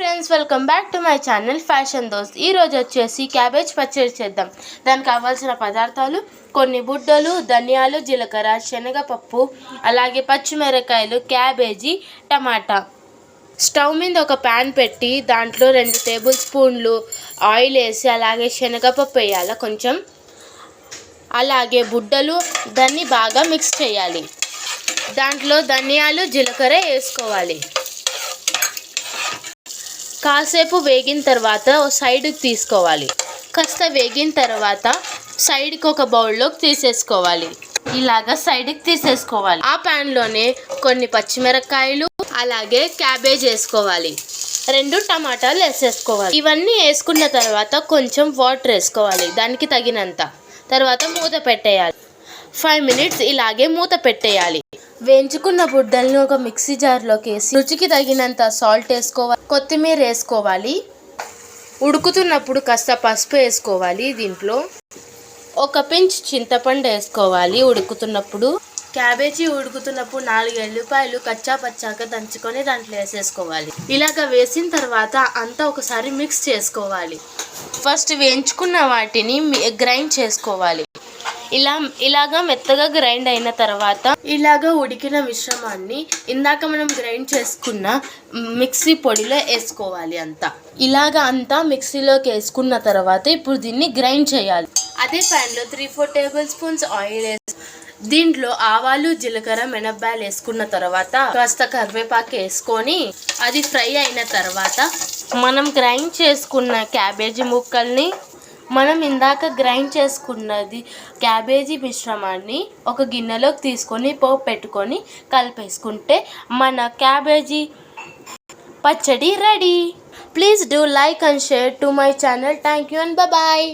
Friends, welcome back to my channel fashion దోస్త్. ఈరోజు వచ్చేసి క్యాబేజ్ పచ్చడి చేద్దాం. దానికి కావాల్సిన పదార్థాలు కొన్ని బుడ్డలు, ధనియాలు, జీలకర్ర, శనగపప్పు, అలాగే పచ్చిమిరకాయలు, క్యాబేజీ, టమాటా. స్టవ్ మీద ఒక ప్యాన్ పెట్టి దాంట్లో 2 టేబుల్ స్పూన్లు ఆయిల్ వేసి అలాగే శనగపప్పు వేయాలి కొంచెం, అలాగే బుడ్డలు, దాన్ని బాగా మిక్స్ చేయాలి. దాంట్లో ధనియాలు, జీలకర్ర వేసుకోవాలి. కాసేపు వేగిన తర్వాత సైడ్కి తీసుకోవాలి. కాస్త వేగిన తర్వాత సైడ్కి ఒక బౌల్లోకి తీసేసుకోవాలి. ఇలాగా సైడ్కి తీసేసుకోవాలి. ఆ ప్యాన్లోనే కొన్ని పచ్చిమిరకాయలు అలాగే క్యాబేజ్ వేసుకోవాలి. 2 టమాటాలు వేసేసుకోవాలి. ఇవన్నీ వేసుకున్న తర్వాత కొంచెం వాటర్ వేసుకోవాలి దానికి తగినంత. తర్వాత మూత పెట్టేయాలి. 5 మినిట్స్ ఇలాగే మూత పెట్టేయాలి. వేయించుకున్న బుడ్డల్ని ఒక మిక్సీ జార్లోకి వేసి రుచికి తగినంత సాల్ట్ వేసుకోవాలి, కొత్తిమీర వేసుకోవాలి. ఉడుకుతున్నప్పుడు కాస్త పసుపు వేసుకోవాలి. దీంట్లో ఒక పించ్ చింతపండు వేసుకోవాలి. ఉడుకుతున్నప్పుడు క్యాబేజీ ఉడుకుతున్నప్పుడు 4 ఎల్లిపాయలు కచ్చా పచ్చాగా దంచుకొని దాంట్లో వేసేసుకోవాలి. ఇలాగ వేసిన తర్వాత అంతా ఒకసారి మిక్స్ చేసుకోవాలి. ఫస్ట్ వేయించుకున్న వాటిని గ్రైండ్ చేసుకోవాలి. ఇలాగా మెత్తగా గ్రైండ్ అయిన తర్వాత ఇలాగా ఉడికిన మిశ్రమాన్ని ఇందాక మనం గ్రైండ్ చేసుకున్న మిక్సీ పొడిలో వేసుకోవాలి. ఇలాగా అంతా మిక్సీలోకి వేసుకున్న తర్వాత ఇప్పుడు దీన్ని గ్రైండ్ చేయాలి. అదే ప్యాన్లో 3-4 టేబుల్ స్పూన్స్ ఆయిల్ వేసి దీంట్లో ఆవాలు, జీలకర్ర, మినపకాయలు వేసుకున్న తర్వాత కాస్త కరివేపాకు వేసుకొని అది ఫ్రై అయిన తర్వాత మనం గ్రైండ్ చేసుకున్న క్యాబేజీ ముక్కల్ని మనం ఇందాక గ్రైండ్ చేసుకున్నది క్యాబేజీ మిశ్రమాన్ని ఒక గిన్నెలోకి తీసుకొని పోపు పెట్టుకొని కలిపేసుకుంటే మన క్యాబేజీ పచ్చడి ready. Please do like and share to my channel. Thank you and bye.